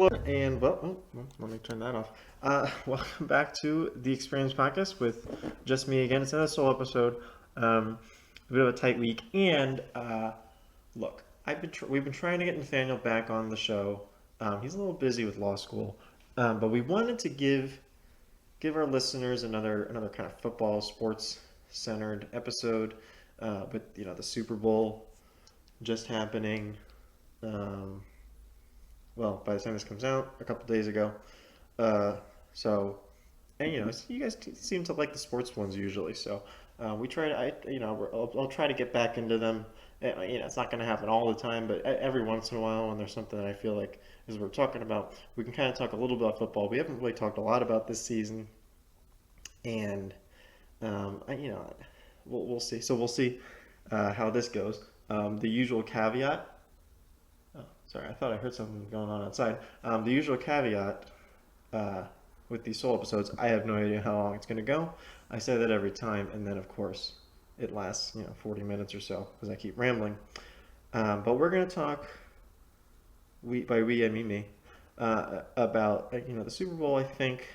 Hello, and let me turn that off. Welcome back to the Experience Podcast with just me again. It's another solo episode. A bit of a tight week, and look, we've been trying to get Nathaniel back on the show. He's a little busy with law school, but we wanted to give our listeners another kind of football sports centered episode. With the Super Bowl just happening. Um, well, by the time this comes out, a couple days ago. Uh, so, and you guys seem to like the sports ones usually. So, we try to, I'll try to get back into them. It's not going to happen all the time, but every once in a while, when there's something that I feel like is we're talking about, we can kind of talk a little bit about football. We haven't really talked a lot about this season, and I, we'll see. So we'll see how this goes. The usual caveat. Oh, sorry, I thought I heard something going on outside. The usual caveat uh, with these solo episodes, I have no idea how long it's going to go. I say that every time, and then of course it lasts 40 minutes or so because I keep rambling. But we're going to talk. By we I mean me. About the Super Bowl. I think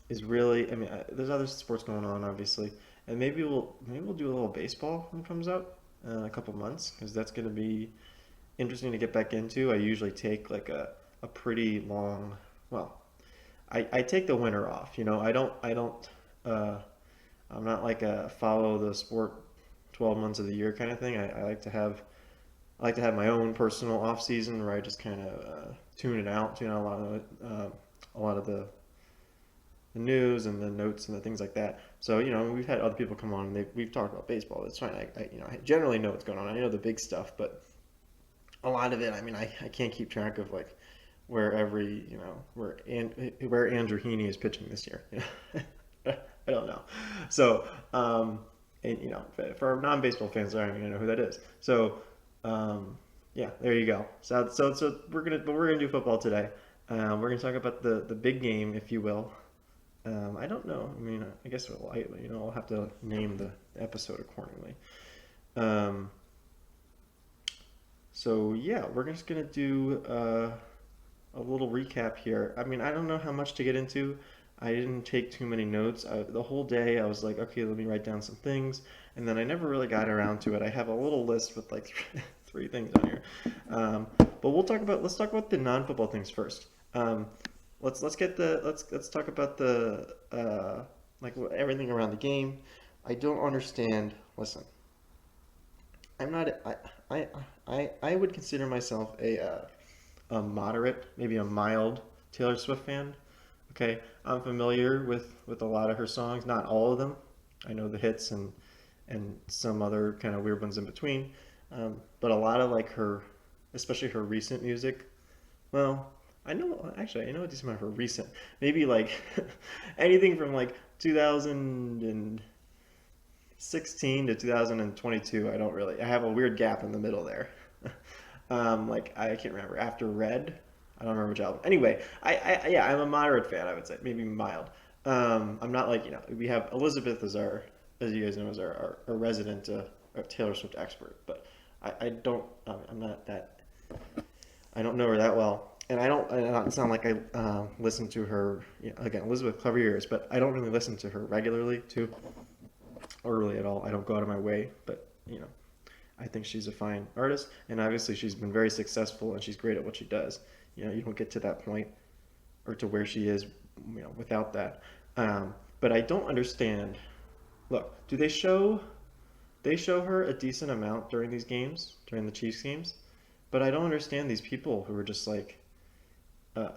is really. I mean, there's other sports going on, obviously, and maybe we'll do a little baseball when it comes up in a couple months because that's going to be interesting to get back into. I usually take like a pretty long, well, I take the winter off. Uh, I'm not like a follow the sport 12 months of the year kind of thing. I like to have my own personal off season where I just kind of tune out a lot of the news and the notes and the things like that. So we've had other people come on and we've talked about baseball. That's fine. I generally know what's going on. I know the big stuff, but a lot of it, I mean, I can't keep track of like where every, where Andrew Heaney is pitching this year. I don't know. So, and for non-baseball fans, I don't even know who that is. So, yeah, there you go. So we're gonna do football today. We're gonna talk about the big game, if you will. I don't know. I mean, I guess I'll have to name the episode accordingly. Um, so yeah, we're just gonna do a little recap here. I mean, I don't know how much to get into. I didn't take too many notes. The whole day, I was like, okay, let me write down some things, and then I never really got around to it. I have a little list with like three things on here, but let's talk about the non-football things first. Let's talk about the like everything around the game. I don't understand. Listen, I'm not. I would consider myself a moderate, maybe a mild Taylor Swift fan. Okay, I'm familiar with a lot of her songs, not all of them. I know the hits and some other kind of weird ones in between. But a lot of like her, especially her recent music. Well, I know a decent amount of her recent. Maybe like anything from like 2016 to 2022. I have a weird gap in the middle there. Like I can't remember after Red. I don't remember which album. Anyway, yeah, I'm a moderate fan. I would say maybe mild. I'm not like we have Elizabeth as you guys know, as our resident Taylor Swift expert, but I don't I'm not that I don't know her that well, and I don't sound like I listen to her. Again, Elizabeth, clever ears, but I don't really listen to her regularly too, or really at all. I don't go out of my way, but I think she's a fine artist, and obviously she's been very successful, and she's great at what she does. You don't get to that point or to where she is, without that. But I don't understand. Look, they show her a decent amount during these games, during the Chiefs games, but I don't understand these people who are just like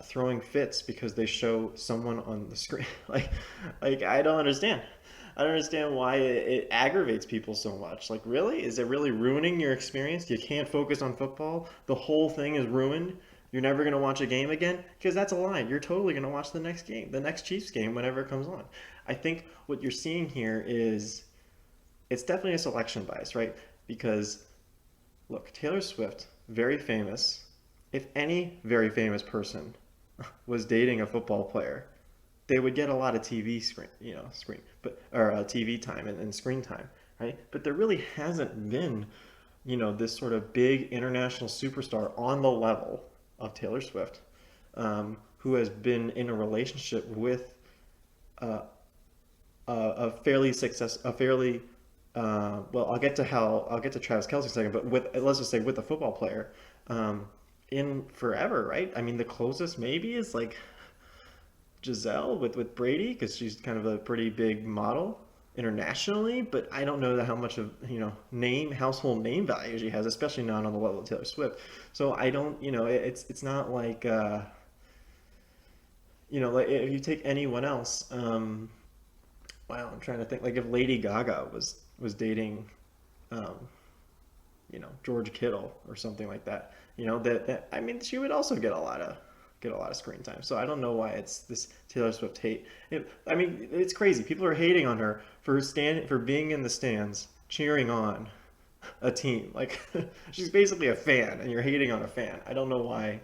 throwing fits because they show someone on the screen. like I don't understand. I don't understand why it aggravates people so much. Like, really? Is it really ruining your experience? You can't focus on football? The whole thing is ruined? You're never going to watch a game again? Because that's a lie. You're totally going to watch the next game, the next Chiefs game, whenever it comes on. I think what you're seeing here is it's definitely a selection bias, right? Because, look, Taylor Swift, very famous. If any very famous person was dating a football player, they would get a lot of TV screen, but or TV time and screen time, right? But there really hasn't been, this sort of big international superstar on the level of Taylor Swift who has been in a relationship with uh, a fairly a fairly well, I'll get to Travis Kelce in a second, but with let's just say with a football player, in forever, right? I mean, the closest maybe is like Giselle with Brady because she's kind of a pretty big model internationally, but I don't know how much of household name value she has, especially not on the level of Taylor Swift. So I don't, it's not like like if you take anyone else, wow, I'm trying to think like if Lady Gaga was dating, um, George Kittle or something like that, that I mean she would also get a lot of screen time. So I don't know why it's this Taylor Swift hate. I mean, it's crazy. People are hating on her for being in the stands cheering on a team. Like she's basically a fan, and you're hating on a fan. I don't know why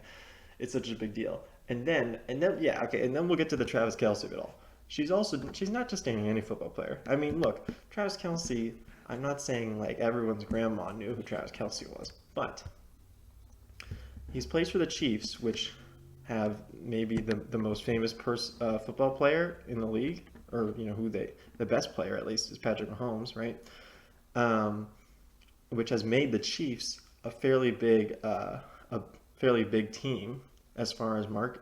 it's such a big deal. And then yeah, okay, and then we'll get to the Travis Kelce of it all. She's not just dating any football player. I mean, look, Travis Kelce. I'm not saying like everyone's grandma knew who Travis Kelce was, but he's plays for the Chiefs, which have maybe the most famous football player in the league, or the best player at least is Patrick Mahomes, right? Um, which has made the Chiefs a fairly big team as far as what's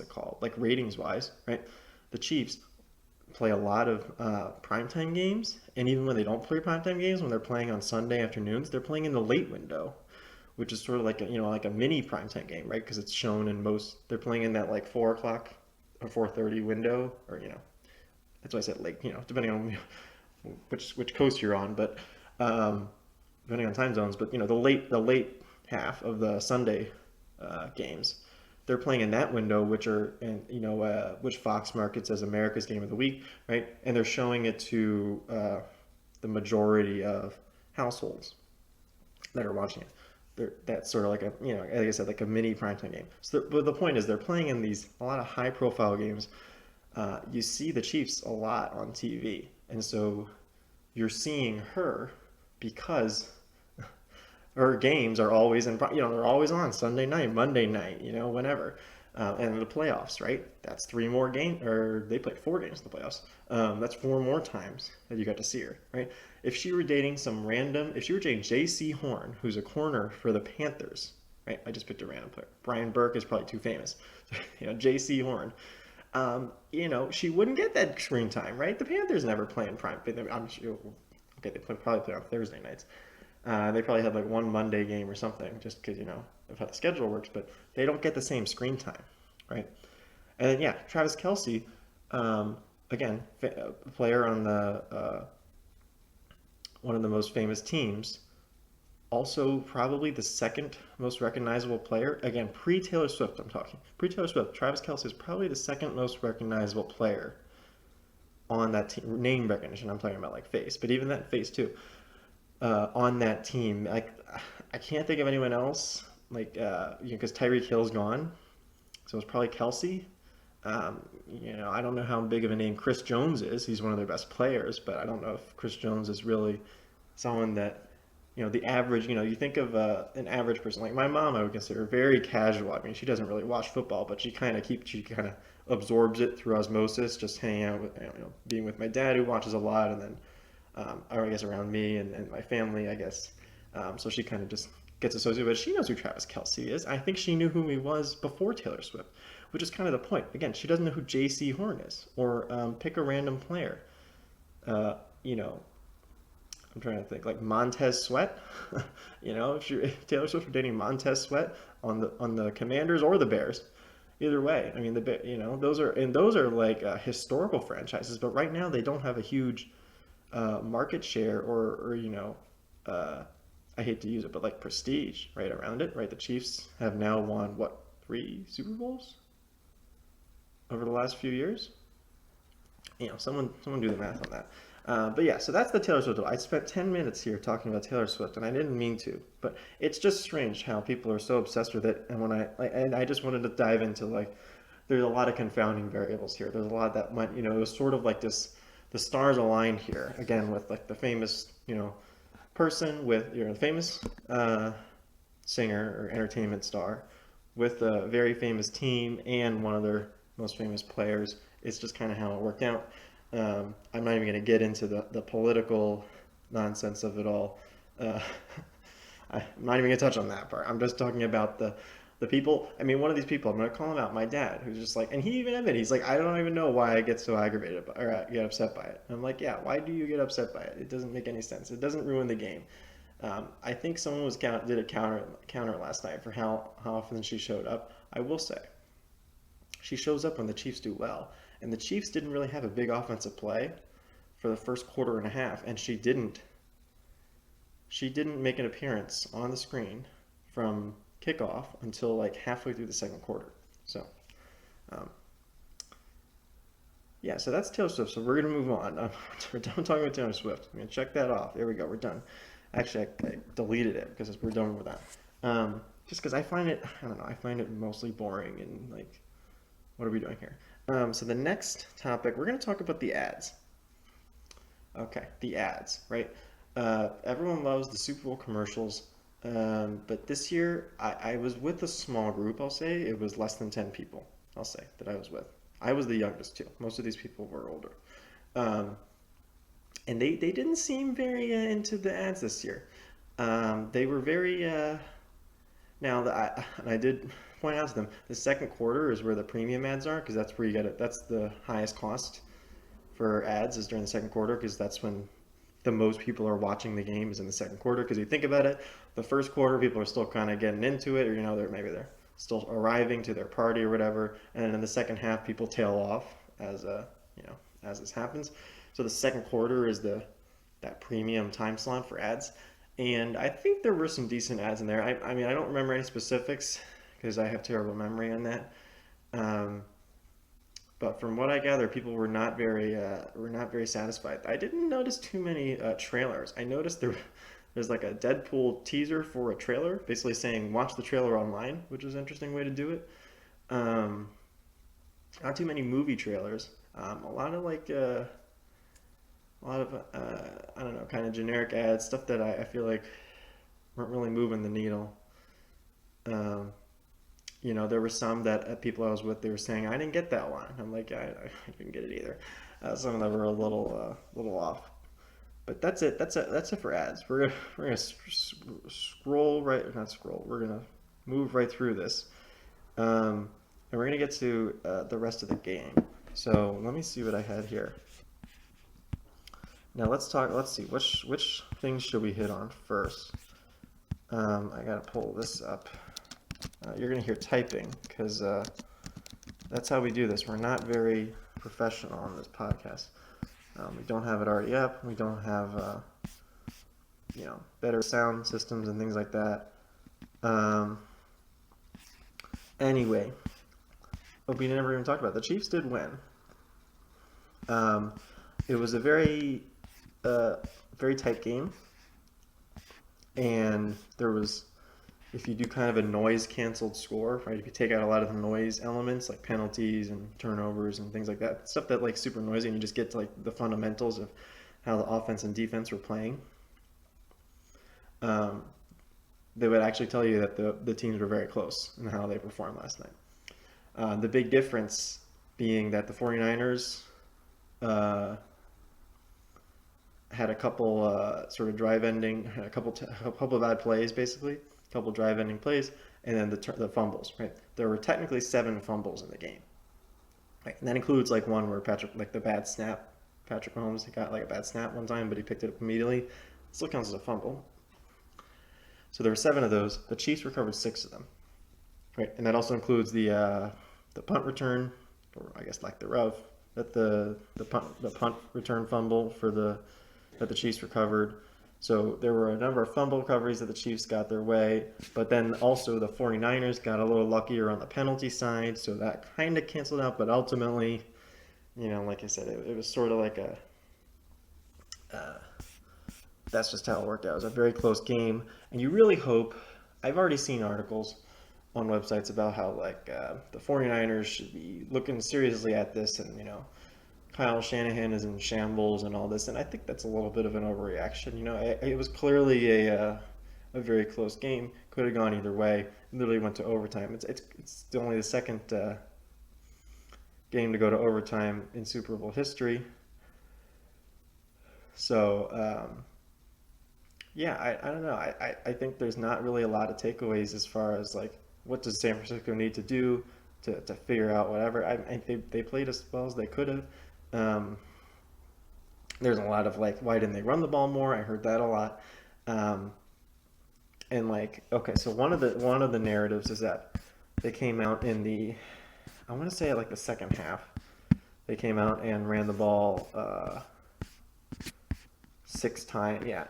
it called, like ratings wise, right? The Chiefs play a lot of primetime games, and even when they don't play primetime games, when they're playing on Sunday afternoons, they're playing in the late window, which is sort of like like a mini primetime game, right? Because it's shown in they're playing in that like 4 o'clock or 4:30 window, or that's why I said late, depending on which coast you're on, but um, depending on time zones. But the late half of the Sunday games, they're playing in that window, which Fox markets as America's Game of the Week, right? And they're showing it to the majority of households that are watching it. That's sort of like like I said, like a mini primetime game. So, but the point is, they're playing in a lot of high-profile games. You see the Chiefs a lot on TV, and so you're seeing her because her games are always they're always on Sunday night, Monday night, whenever. And the playoffs, right? That's three more games, or they played four games in the playoffs. That's four more times that you got to see her, right? If she were dating J.C. Horn, who's a corner for the Panthers, right? I just picked a random player. Brian Burke is probably too famous. J.C. Horn. She wouldn't get that screen time, right? The Panthers never play in prime. I'm sure. Okay, they probably play on Thursday nights. They probably had like one Monday game or something, just because of how the schedule works. But they don't get the same screen time, right? And then yeah, Travis Kelce, again, a player on the one of the most famous teams, also probably the second most recognizable player. Again, pre Taylor Swift, I'm talking pre Taylor Swift. Travis Kelce is probably the second most recognizable player on that team. Name recognition, I'm talking about like face, but even that face too. On that team. Like I can't think of anyone else. Like because Tyreek Hill's gone, so it's probably Kelce. I don't know how big of a name Chris Jones is. He's one of their best players, but I don't know if Chris Jones is really someone that the average. You think of an average person like my mom. I would consider very casual. I mean, she doesn't really watch football, but she kind of absorbs it through osmosis, just hanging out with being with my dad who watches a lot, and then or I guess around me and my family, I guess. So she kind of just gets associated with it. She knows who Travis Kelce is. I think she knew who he was before Taylor Swift, which is kind of the point. Again, she doesn't know who J.C. Horn is, or pick a random player. Uh, you know, I'm trying to think like Montez Sweat. If Taylor Swift were dating Montez Sweat on the Commanders or the Bears, either way. I mean, those are like historical franchises, but right now they don't have a huge market share or uh, I hate to use it, but like prestige right around it, right? The Chiefs have now won what, 3 Super Bowls over the last few years? Someone do the math on that. But yeah, so that's the Taylor Swift. I spent 10 minutes here talking about Taylor Swift, and I didn't mean to, but it's just strange how people are so obsessed with it. And I just wanted to dive into like, there's a lot of confounding variables here. There's a lot that went, it was sort of like this, the stars aligned here again with like the famous, person with the famous singer or entertainment star with a very famous team and one of their most famous players. It's just kind of how it worked out. I'm not even going to get into the political nonsense of it all. Uh, I'm not even going to touch on that part. I'm just talking about the people. I mean, one of these people, I'm going to call him out, my dad, who's just like, and he even admitted, he's like, I don't even know why I get so aggravated or get upset by it. And I'm like, yeah, why do you get upset by it? It doesn't make any sense. It doesn't ruin the game. I think someone did a counter last night for how often she showed up. I will say, she shows up when the Chiefs do well, and the Chiefs didn't really have a big offensive play for the first quarter and a half, and she didn't make an appearance on the screen from kickoff until like halfway through the second quarter. So, um, yeah, so that's Taylor Swift. So we're gonna move on. We're done talking about Taylor Swift. I'm gonna check that off. There we go. We're done. Actually, I deleted it because we're done with that. Just because I find it, I don't know, I find it mostly boring and like, what are we doing here? So the next topic, we're gonna talk about the ads. Okay, the ads, right? Everyone loves the Super Bowl commercials, but this year I was with a small group, I'll say. It was less than 10 people, I'll say, that I was with. I was the youngest too. Most of these people were older. Um, and they didn't seem very into the ads this year. They were very, now, and I did point out to them, the second quarter is where the premium ads are, because that's where you get it. That's the highest cost for ads is during the second quarter, because that's when the most people are watching the game is in the second quarter. Because you think about it, the first quarter people are still kind of getting into it, or they're still arriving to their party or whatever, and then in the second half people tail off as as this happens. So the second quarter is the that premium time slot for ads, and I think there were some decent ads in there. I mean I don't remember any specifics because I have terrible memory on that. Um, but from what I gather, people were not very satisfied. I didn't notice too many trailers. I noticed there's like a Deadpool teaser for a trailer, basically saying watch the trailer online, which is an interesting way to do it. Um, Not too many movie trailers. A lot of I don't know, kind of generic ads, stuff that I feel like weren't really moving the needle. Um, there were some that people I was with, they were saying, I didn't get that one. I'm like, I didn't get it either. Some of them were a little off. But that's it. That's it for ads. We're gonna scroll right, not scroll. We're gonna move right through this, and we're gonna get to the rest of the game. So let me see what I had here. Now let's talk. Let's see which things should we hit on first. I gotta pull this up. You're gonna hear typing because that's how we do this. We're not very professional on this podcast. We don't have it already up. We don't have better sound systems and things like that. Um, anyway, we never even talked about it. The Chiefs did win. Um, it was a uh, very tight game, and there was, if you do kind of a noise canceled score, right? If you take out a lot of the noise elements like penalties and turnovers and things like that, stuff that like super noisy, and you just get to like the fundamentals of how the offense and defense were playing, um, they would actually tell you that the teams were very close in how they performed last night. The big difference being that the 49ers uh, had a couple sort of drive ending, a couple of bad plays basically, a couple drive ending plays, and then the fumbles. Right, there were technically 7 fumbles in the game. Right, and that includes like one where the bad snap. Patrick Mahomes, he got like a bad snap one time, but he picked it up immediately. It still counts as a fumble. So there were 7 of those. The Chiefs recovered 6 of them. Right, and that also includes the punt return, or I guess lack thereof, that the punt return fumble that the Chiefs recovered. So there were a number of fumble recoveries that the Chiefs got their way, but then also the 49ers got a little luckier on the penalty side, so that kind of canceled out, but ultimately, like I said, it was sort of like uh, that's just how it worked out. It was a very close game, and you really hope, I've already seen articles on websites about how the 49ers should be looking seriously at this, and Kyle Shanahan is in shambles and all this, and I think that's a little bit of an overreaction. It was clearly a very close game. Could have gone either way. Literally went to overtime. It's only the second game to go to overtime in Super Bowl history. So yeah, I don't know. I think there's not really a lot of takeaways as far as like what does San Francisco need to do to figure out whatever. They played as well as they could have. Um, there's a lot of like, why didn't they run the ball more? I heard that a lot. Um, and like, okay, so one of the narratives is that they came out in the, I want to say like the second half. They came out and ran the ball 6 times. Yeah,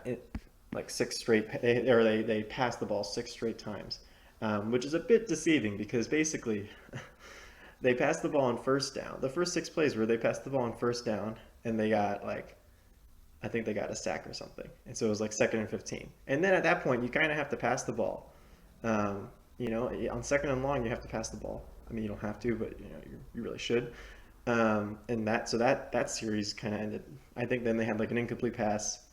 like six straight, they passed the ball 6 straight times, which is a bit deceiving because basically they passed the ball on first down. The first 6 plays where they passed the ball on first down and they got like, I think they got a sack or something. And so it was like 2nd and 15. And then at that point, you kind of have to pass the ball. Um, on 2nd and long, you have to pass the ball. I mean, you don't have to, but you really should. And that series kind of ended. I think then they had like an incomplete pass,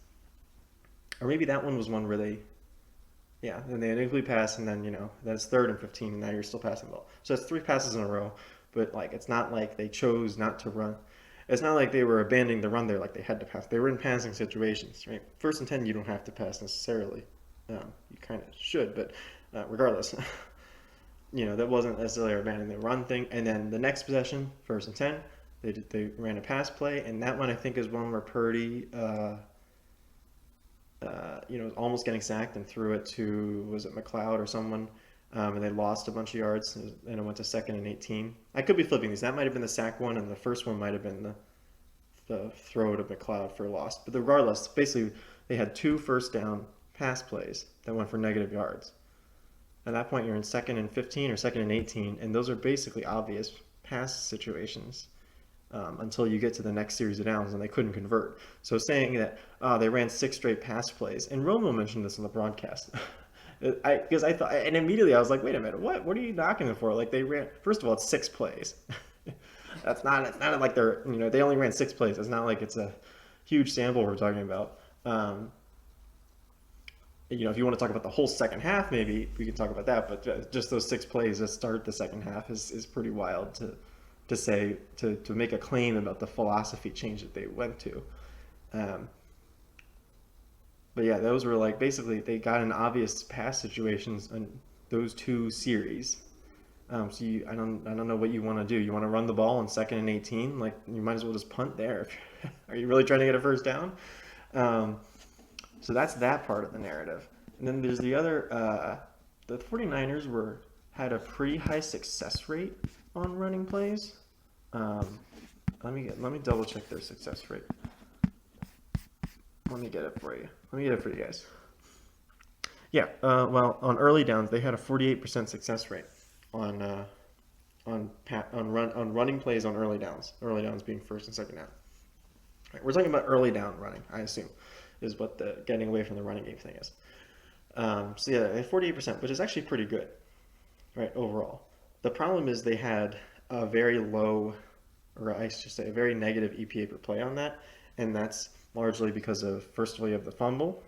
or maybe that one was one where yeah, then they had an incomplete pass, and then that's 3rd and 15, and now you're still passing the ball. So it's 3 passes in a row, but like it's not like they chose not to run. It's not like they were abandoning the run there, like they had to pass. They were in passing situations, right? 1st and 10, you don't have to pass necessarily. You kind of should, but regardless, that wasn't necessarily abandoning the run thing. And then the next possession, 1st and 10, they ran a pass play, and that one I think is one where Purdy, was almost getting sacked and threw it to, was it McLeod or someone, and they lost a bunch of yards, and it went to 2nd and 18. I could be flipping these. That might have been the sack one, and the first one might have been the throw to McLeod for a loss. But regardless, basically they had 2 first down pass plays that went for negative yards. At that point, you're in 2nd and 15 or 2nd and 18, and those are basically obvious pass situations until you get to the next series of downs, and they couldn't convert. So saying that they ran 6 straight pass plays, and Romo mentioned this on the broadcast. Because I thought, and immediately I was like, wait a minute, what are you knocking them for? Like they ran, first of all, it's 6 plays. It's not like they only ran 6 plays. It's not like it's a huge sample we're talking about. If you want to talk about the whole second half, maybe we can talk about that. But just those 6 plays that start the second half is pretty wild to say, to make a claim about the philosophy change that they went to. Um, but yeah, those were like basically they got in obvious pass situations in those 2 series. I don't know what you want to do. You want to run the ball on 2nd and 18? Like you might as well just punt there. Are you really trying to get a first down? Um, so that's that part of the narrative. And then there's the other. The 49ers had a pretty high success rate on running plays. Um, let me double check their success rate. Let me get it for you. Let me get it for you guys. Yeah. Well, on early downs, they had a 48% success rate on running plays on early downs. Early downs being first and second down. Right, we're talking about early down running, I assume, is what the getting away from the running game thing is. So yeah, they had 48%, which is actually pretty good, right, overall. The problem is they had a very low, or I should say, a very negative EPA per play on that, and that's largely because of, first of all, you have the fumble,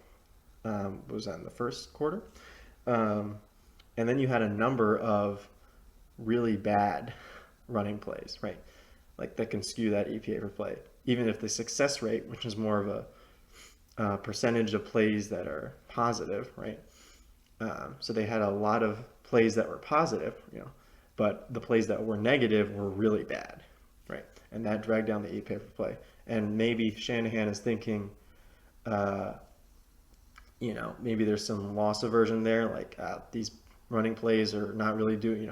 was that in the first quarter, um, and then you had a number of really bad running plays, right, like that can skew that EPA per play, even if the success rate, which is more of a percentage of plays that are positive, right? So they had a lot of plays that were positive, but the plays that were negative were really bad, right? And that dragged down the EPA per play. And maybe Shanahan is thinking, maybe there's some loss aversion there, like these running plays are not really doing,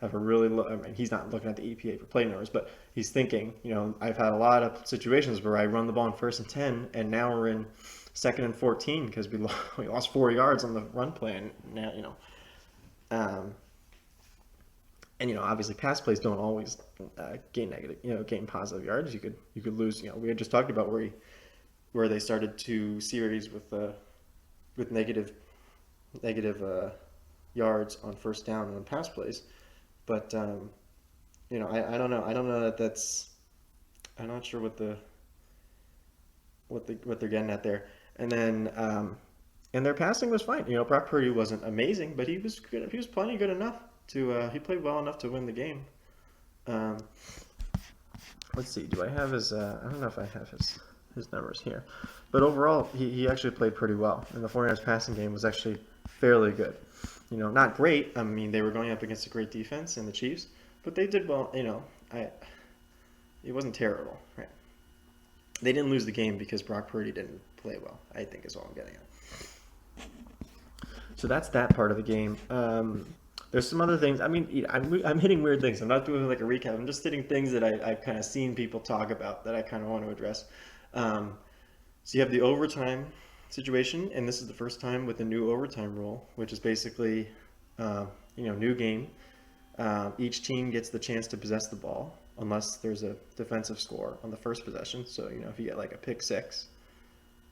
have a really low, I mean, he's not looking at the EPA per play numbers, but he's thinking, I've had a lot of situations where I run the ball in 1st and 10, and now we're in 2nd and 14 because we lost 4 yards on the run play, and now, and obviously pass plays don't always gain negative, gain positive yards. You could lose. We had just talked about where they started 2 series with negative yards on first down on pass plays. But I don't know. I don't know that that's. I'm not sure what they're getting at there. And then and their passing was fine. You know, Brock Purdy wasn't amazing, but he was good. He was plenty good enough to. He played well enough to win the game. Um, let's see. Do I have his? I don't know if I have his numbers here, but overall, he actually played pretty well, and the 49ers passing game was actually fairly good. You know, not great. I mean, they were going up against a great defense in the Chiefs, but they did well. You know, it wasn't terrible, right? They didn't lose the game because Brock Purdy didn't play well, I think is all I'm getting at. So that's that part of the game. There's some other things. I mean, I'm hitting weird things. I'm not doing like a recap. I'm just hitting things that I've kind of seen people talk about that I kind of want to address. So you have the overtime situation, and this is the first time with the new overtime rule, which is basically, new game. Each team gets the chance to possess the ball unless there's a defensive score on the first possession. So, if you get like a pick six,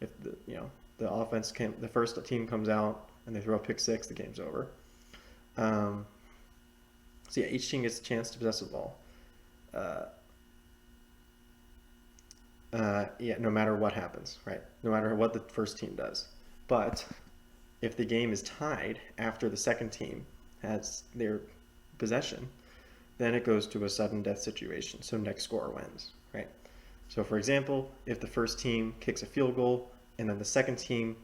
if the first team comes out and they throw a pick six, the game's over. So yeah, each team gets a chance to possess the ball. No matter what happens, right? No matter what the first team does. But if the game is tied after the second team has their possession, then it goes to a sudden death situation. So next scorer wins, right? So for example, if the first team kicks a field goal and then the second team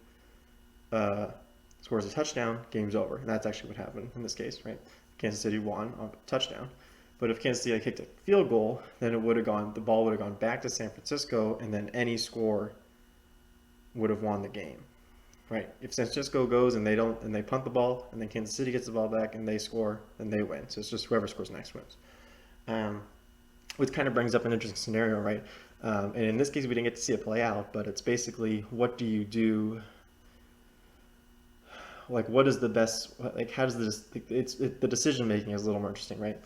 scores a touchdown, game's over. And that's actually what happened in this case, right? Kansas City won on a touchdown. But if Kansas City had kicked a field goal, then the ball would have gone back to San Francisco, and then any score would have won the game, right? If San Francisco goes and they punt the ball, and then Kansas City gets the ball back and they score, then they win. So it's just whoever scores next wins. Which kind of brings up an interesting scenario, right? And in this case, we didn't get to see it play out, but it's basically, what do you do? Like, what is the best? Like, how does the decision making is a little more interesting, right?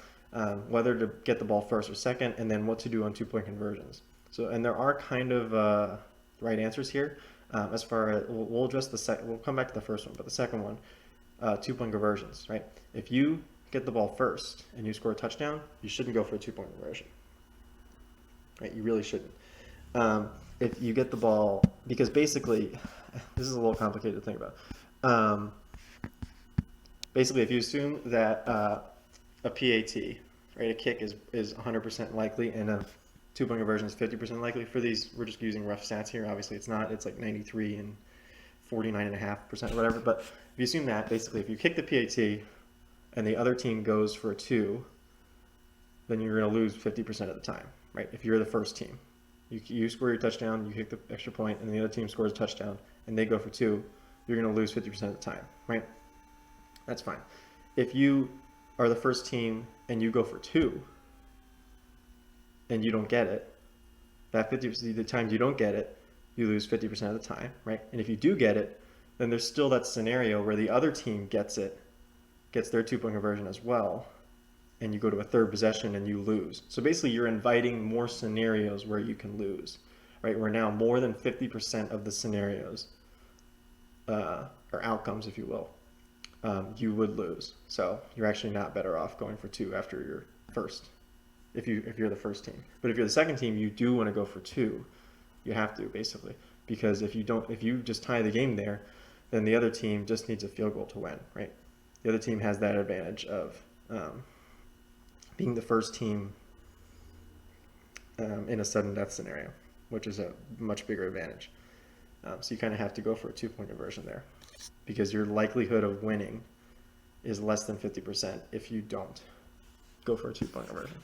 Whether to get the ball first or second, and then what to do on 2-point conversions. So, and there are kind of right answers here. As far as we'll address we'll come back to the first one, but the second one, 2-point conversions, right? If you get the ball first and you score a touchdown, you shouldn't go for a 2-point conversion, right? You really shouldn't. If you get the ball, because basically, this is a little complicated to think about. Basically, if you assume that a PAT, right, a kick is 100% likely, and a 2-point conversion is 50% likely. For these, we're just using rough stats here. Obviously, it's not. It's like 93 and 49.5% or whatever. But if you assume that, basically, if you kick the PAT and the other team goes for a 2, then you're going to lose 50% of the time, right? If you're the first team, you score your touchdown, you kick the extra point, and the other team scores a touchdown, and they go for 2, you're going to lose 50% of the time, right? That's fine. If you are the first team and you go for 2 and you don't get it, that 50% of the times you don't get it, you lose 50% of the time, right? And if you do get it, then there's still that scenario where the other team gets their 2-point conversion as well, and you go to a third possession and you lose. So basically, you're inviting more scenarios where you can lose, right? Where now more than 50% of the scenarios, or outcomes, if you will, you would lose. So you're actually not better off going for 2 after your first, if you're the first team. But if you're the second team, you do want to go for 2. You have to, basically, because if you just tie the game there, then the other team just needs a field goal to win, right? The other team has that advantage of being the first team in a sudden death scenario, which is a much bigger advantage. So you kind of have to go for a 2-point conversion there, because your likelihood of winning is less than 50% if you don't go for a 2-point conversion.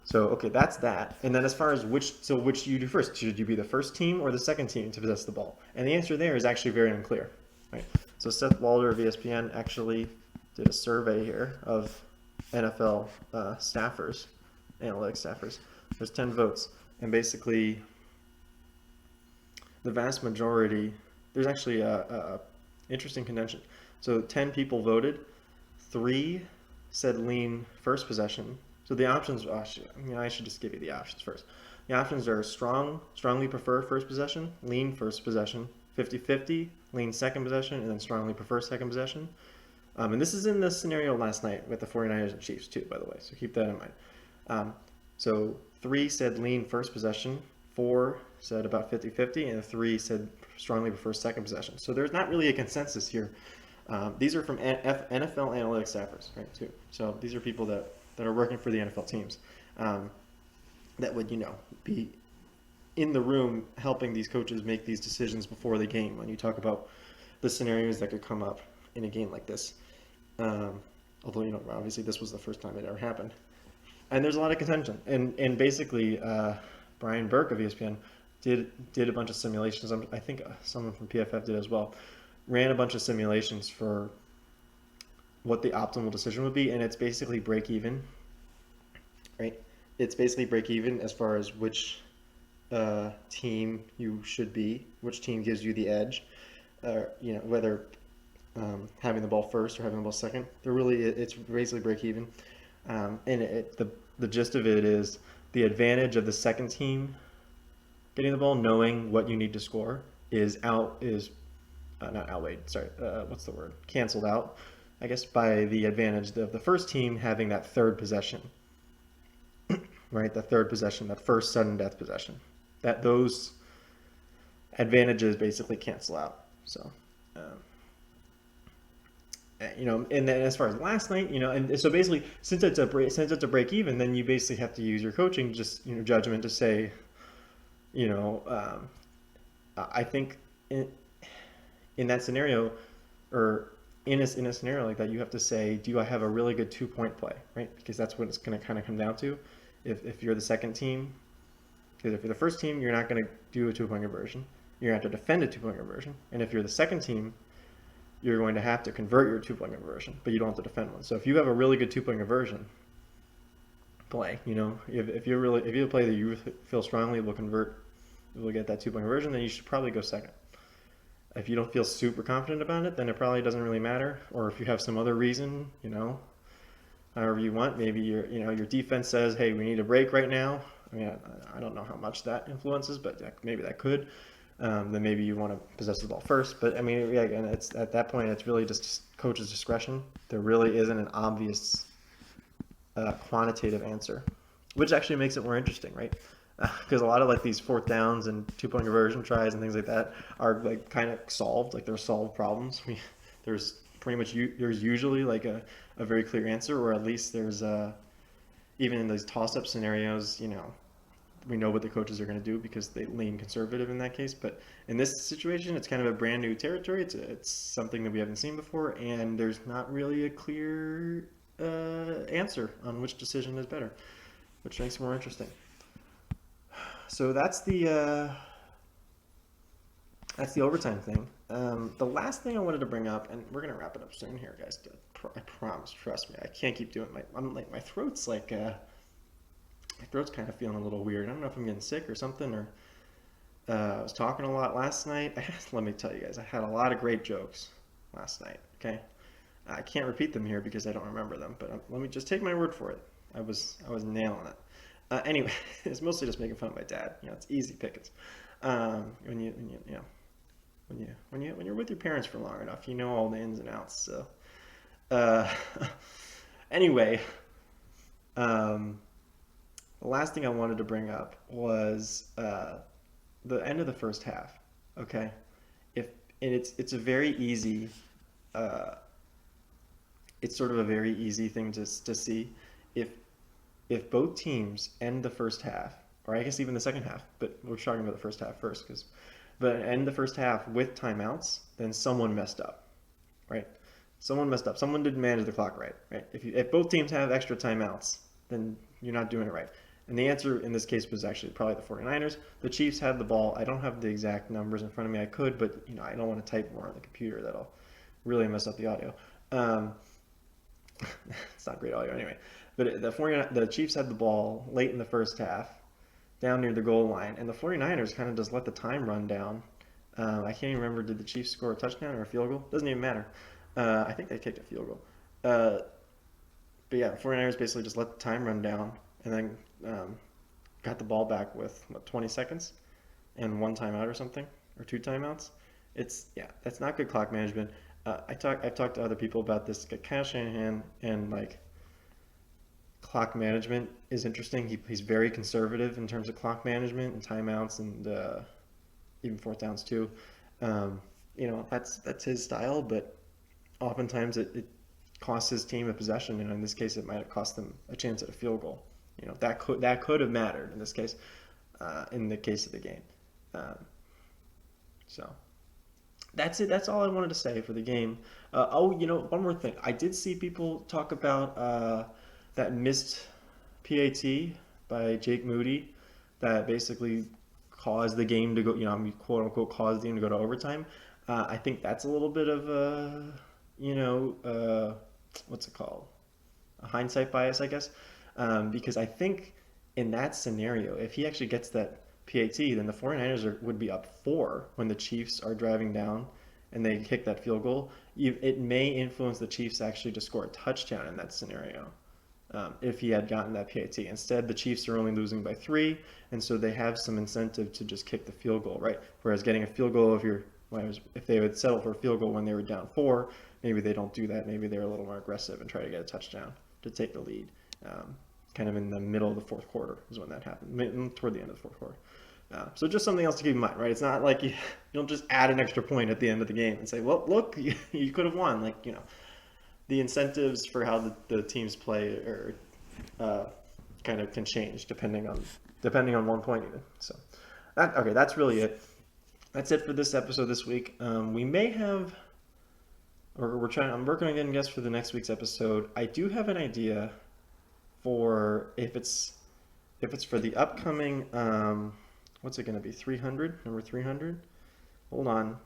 So, okay, that's that. And then as far as which do you do first? Should you be the first team or the second team to possess the ball? And the answer there is actually very unclear, right? So Seth Walder of ESPN actually did a survey here of NFL staffers, analytics staffers. There's 10 votes. And basically, the vast majority, there's actually a interesting contention. So 10 people voted, 3 said lean first possession. So the options, I should just give you the options first. The options are strongly prefer first possession, lean first possession, 50-50, lean second possession, and then strongly prefer second possession. And this is in the scenario last night with the 49ers and Chiefs too, by the way, so keep that in mind. So 3 said lean first possession, 4 said about 50-50, and 3 said strongly prefer second possession. So there's not really a consensus here. These are from NFL analytics staffers, right, too. So these are people that are working for the NFL teams that would, be in the room helping these coaches make these decisions before the game when you talk about the scenarios that could come up in a game like this. Although, obviously this was the first time it ever happened. And there's a lot of contention. And basically, Brian Burke of ESPN did a bunch of simulations. I think someone from PFF did as well. Ran a bunch of simulations for what the optimal decision would be, and it's basically break even, right? It's basically break even as far as which team you should be, which team gives you the edge, whether having the ball first or having the ball second. It's basically break even, and the gist of it is the advantage of the second team getting the ball, knowing what you need to score, not outweighed. Sorry, what's the word? Canceled out, I guess, by the advantage of the first team having that third possession, right? The third possession, that first sudden death possession. That those advantages basically cancel out. So, and then as far as last night, and so basically, since it's a break even, then you basically have to use your coaching judgment to say, I think in that scenario, or in a scenario like that, you have to say, do I have a really good 2-point play, right? Because that's what it's going to kind of come down to. If you're the second team, because if you're the first team, you're not going to do a 2-point conversion. You're going to have to defend a 2-point conversion. And if you're the second team, you're going to have to convert your 2-point conversion, but you don't have to defend one. So if you have a really good 2-point conversion play, if you play that you feel strongly will get that 2-point conversion, then you should probably go second. If you don't feel super confident about it, then it probably doesn't really matter. Or if you have some other reason, however you want, maybe your defense says, hey, we need a break right now. I mean, I don't know how much that influences, but maybe that could. Then maybe you want to possess the ball first. But I mean, yeah, again, it's at that point, it's really just coach's discretion. There really isn't an obvious quantitative answer, which actually makes it more interesting, right? Because a lot of like these 4th downs and 2-point conversion tries and things like that are like kind of solved, like they're solved problems. There's usually like a very clear answer, or at least there's even in those toss-up scenarios, we know what the coaches are going to do because they lean conservative in that case. But in this situation, it's kind of a brand new territory. It's something that we haven't seen before, and there's not really a clear answer on which decision is better, which makes it more interesting. So that's the overtime thing. The last thing I wanted to bring up, and we're gonna wrap it up soon here, guys. I promise. Trust me. I can't keep doing it. My throat's like my throat's kind of feeling a little weird. I don't know if I'm getting sick or something, or I was talking a lot last night. Let me tell you guys, I had a lot of great jokes last night. Okay, I can't repeat them here because I don't remember them. But let me just take my word for it. I was nailing it. Anyway, it's mostly just making fun of my dad. It's easy pickings. When you're with your parents for long enough, you know all the ins and outs. So, anyway, the last thing I wanted to bring up was the end of the first half. Okay, it's a very easy. It's sort of a very easy thing to see if both teams end the first half, or I guess even the second half, but we're talking about the first half first, but end the first half with timeouts, then someone messed up, right? Someone messed up. Someone didn't manage the clock right? If both teams have extra timeouts, then you're not doing it right. And the answer in this case was actually probably the 49ers. The Chiefs had the ball. I don't have the exact numbers in front of me. I could, but I don't want to type more on the computer. That'll really mess up the audio. It's not great audio anyway. But the Chiefs had the ball late in the first half, down near the goal line, and the 49ers kind of just let the time run down. I can't even remember, did the Chiefs score a touchdown or a field goal? Doesn't even matter. I think they kicked a field goal. But yeah, the 49ers basically just let the time run down and then got the ball back with, 20 seconds and 1 timeout or something, or 2 timeouts. That's not good clock management. I've talked to other people about this, Kyle Shanahan, and clock management is interesting. He's very conservative in terms of clock management and timeouts and even fourth downs too. Um, that's his style, but oftentimes it costs his team a possession, and in this case, it might have cost them a chance at a field goal. That could have mattered in this case, in the case of the game. Um, so that's it. That's all I wanted to say for the game. One more thing. I did see people talk about that missed PAT by Jake Moody that basically caused the game to go, quote unquote, caused the game to go to overtime. I think that's a little bit of a, what's it called? A hindsight bias, I guess. Because I think in that scenario, if he actually gets that PAT, then the 49ers would be up four when the Chiefs are driving down and they kick that field goal. It may influence the Chiefs actually to score a touchdown in that scenario. If he had gotten that PAT. Instead, the Chiefs are only losing by three, and so they have some incentive to just kick the field goal, right? Whereas getting a field goal, if they would settle for a field goal when they were down four, maybe they don't do that. Maybe they're a little more aggressive and try to get a touchdown to take the lead. Kind of in the middle of the fourth quarter is when that happened, toward the end of the fourth quarter. So just something else to keep in mind, right? It's not like you don't just add an extra point at the end of the game and say, well, look, you could have won. The incentives for how the teams play or kind of can change depending on one point even. So, that's really it. That's it for this episode this week. We may have, or I'm working on getting guests for the next week's episode. I do have an idea for if it's for the upcoming, what's it going to be? 300, number 300. Hold on.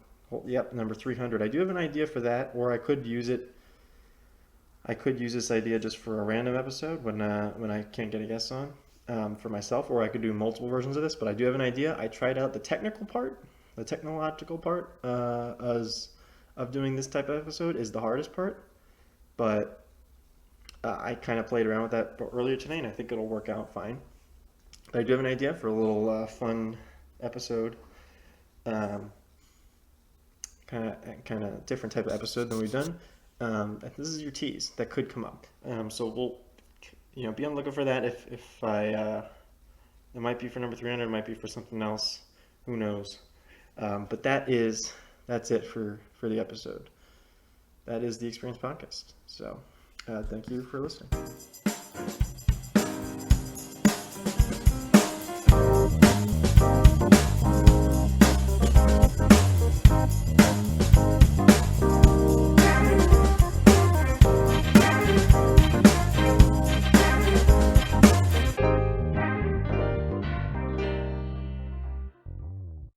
Yep, number 300. I do have an idea for that, or I could use it. I could use this idea just for a random episode when I can't get a guest on for myself, or I could do multiple versions of this. But I do have an idea. I tried out the technological part of doing this type of episode is the hardest part, but I kind of played around with that earlier today, and I think it'll work out fine. But I do have an idea for a little fun episode, kind of different type of episode than we've done. This is your tease that could come up. So we'll, be on the lookout for that. If it might be for number 300, it might be for something else. Who knows? But that's it for the episode. That is the Experience Podcast. So thank you for listening.